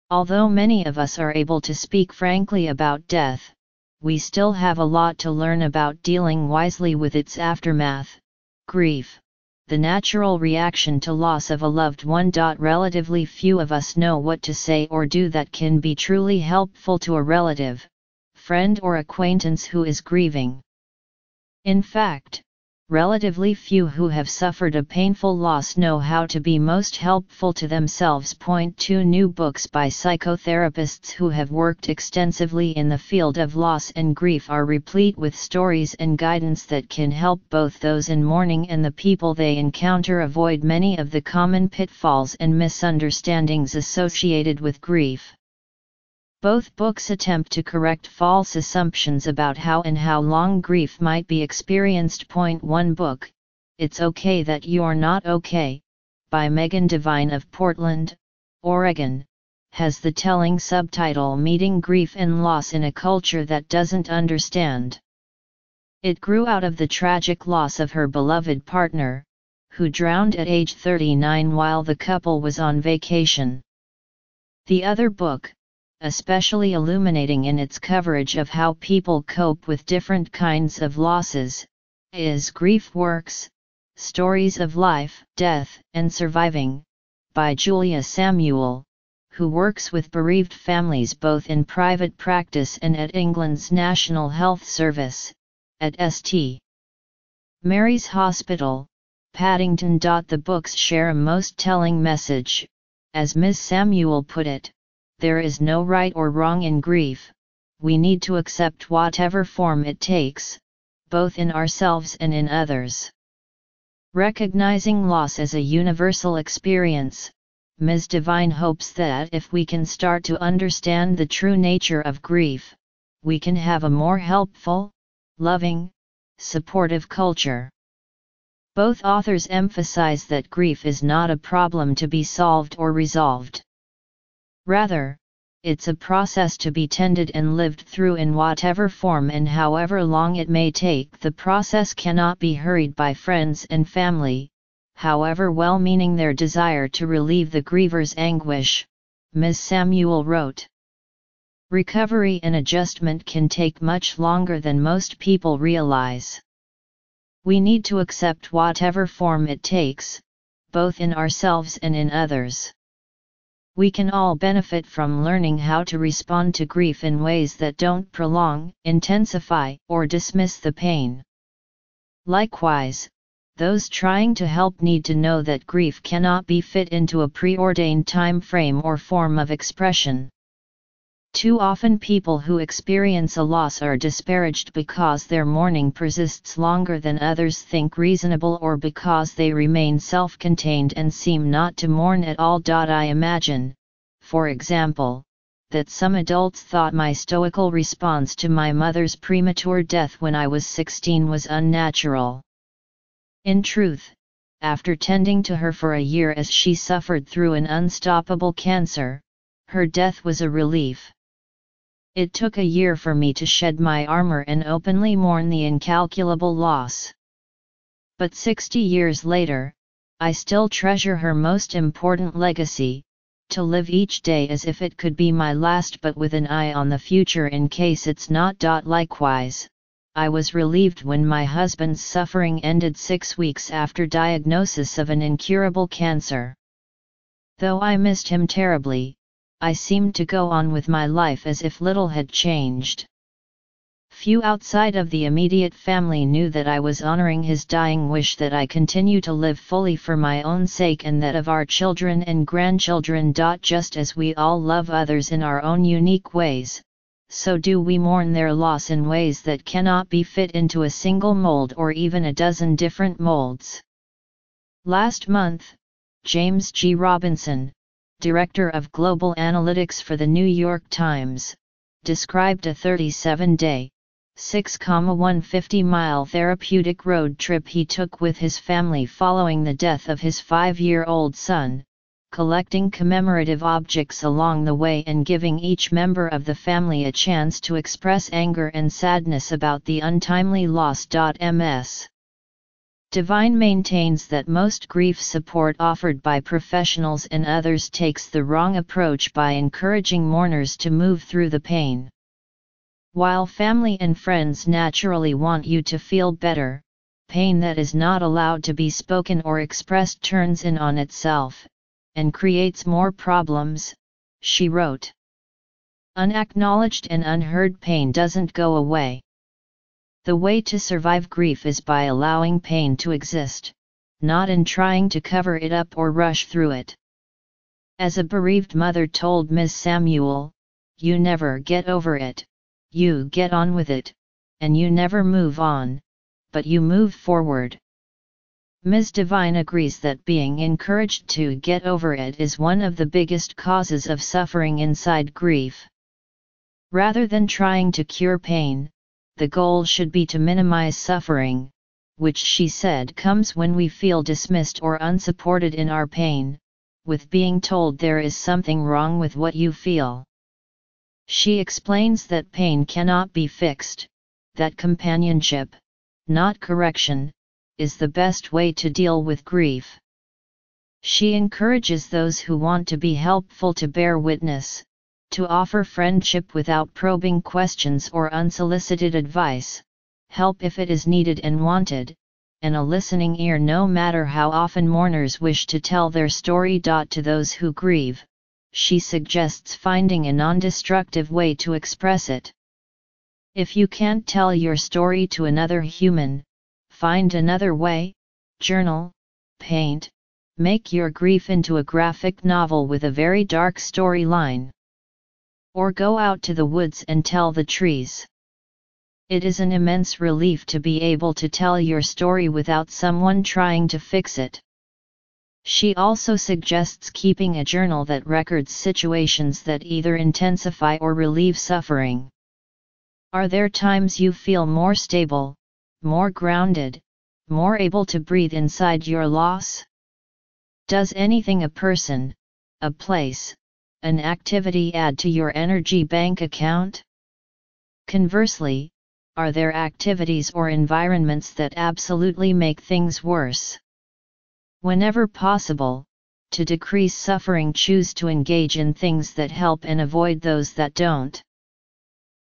Although many of us are able to speak frankly about death, we still have a lot to learn about dealing wisely with its aftermath, grief, the natural reaction to loss of a loved one. Relatively few of us know what to say or do that can be truly helpful to a relative, friend or acquaintance who is grieving. In fact, relatively few who have suffered a painful loss know how to be most helpful to themselves. 2 New books by psychotherapists who have worked extensively in the field of loss and grief are replete with stories and guidance that can help both those in mourning and the people they encounter avoid many of the common pitfalls and misunderstandings associated with grief. Both books attempt to correct false assumptions about how and how long grief might be experienced. 1 book, It's Okay That You're Not Okay, by Megan Devine of Portland, Oregon, has the telling subtitle Meeting Grief and Loss in a Culture That Doesn't Understand. It grew out of the tragic loss of her beloved partner, who drowned at age 39 while the couple was on vacation. The other book, especially illuminating in its coverage of how people cope with different kinds of losses, is Grief Works: Stories of Life, Death, and Surviving, by Julia Samuel, who works with bereaved families both in private practice and at England's National Health Service, at St. Mary's Hospital, Paddington. The books share a most telling message. As Ms. Samuel put it, there is no right or wrong in grief. We need to accept whatever form it takes, both in ourselves and in others. Recognizing loss as a universal experience, Ms. Devine hopes that if we can start to understand the true nature of grief, we can have a more helpful, loving, supportive culture. Both authors emphasize that grief is not a problem to be solved or resolved. Rather, it's a process to be tended and lived through in whatever form and however long it may take. The process cannot be hurried by friends and family, however well-meaning their desire to relieve the griever's anguish, Ms. Samuel wrote. Recovery and adjustment can take much longer than most people realize. We need to accept whatever form it takes, both in ourselves and in others. We can all benefit from learning how to respond to grief in ways that don't prolong, intensify, or dismiss the pain. Likewise, those trying to help need to know that grief cannot be fit into a preordained time frame or form of expression. Too often people who experience a loss are disparaged because their mourning persists longer than others think reasonable or because they remain self-contained and seem not to mourn at all. I imagine, for example, that some adults thought my stoical response to my mother's premature death when I was 16 was unnatural. In truth, after tending to her for a year as she suffered through an unstoppable cancer, her death was a relief. It took a year for me to shed my armor and openly mourn the incalculable loss. But 60 years later, I still treasure her most important legacy, to live each day as if it could be my last but with an eye on the future in case it's not. Likewise, I was relieved when my husband's suffering ended 6 weeks after diagnosis of an incurable cancer. Though I missed him terribly, I seemed to go on with my life as if little had changed. Few outside of the immediate family knew that I was honoring his dying wish that I continue to live fully for my own sake and that of our children and grandchildren. Just as we all love others in our own unique ways, so do we mourn their loss in ways that cannot be fit into a single mold or even a dozen different molds. Last month, James G. Robinson, Director of Global Analytics for the New York Times, described a 37-day, 6,150-mile therapeutic road trip he took with his family following the death of his 5-year-old son, collecting commemorative objects along the way and giving each member of the family a chance to express anger and sadness about the untimely loss. Ms. Devine maintains that most grief support offered by professionals and others takes the wrong approach by encouraging mourners to move through the pain. While family and friends naturally want you to feel better, pain that is not allowed to be spoken or expressed turns in on itself, and creates more problems, she wrote. Unacknowledged and unheard pain doesn't go away. The way to survive grief is by allowing pain to exist, not in trying to cover it up or rush through it. As a bereaved mother told Ms. Samuel, "You never get over it, you get on with it, and you never move on, but you move forward." Ms. Devine agrees that being encouraged to get over it is one of the biggest causes of suffering inside grief. Rather than trying to cure pain, the goal should be to minimize suffering, which she said comes when we feel dismissed or unsupported in our pain, with being told there is something wrong with what you feel. She explains that pain cannot be fixed, that companionship, not correction, is the best way to deal with grief. She encourages those who want to be helpful to bear witness, to offer friendship without probing questions or unsolicited advice, help if it is needed and wanted, and a listening ear no matter how often mourners wish to tell their story. To those who grieve, she suggests finding a non-destructive way to express it. If you can't tell your story to another human, find another way: journal, paint, make your grief into a graphic novel with a very dark storyline. Or go out to the woods and tell the trees. It is an immense relief to be able to tell your story without someone trying to fix it. She also suggests keeping a journal that records situations that either intensify or relieve suffering. Are there times you feel more stable, more grounded, more able to breathe inside your loss? Does anything, a person, a place, an activity add to your energy bank account? Conversely, are there activities or environments that absolutely make things worse? Whenever possible, to decrease suffering, choose to engage in things that help and avoid those that don't.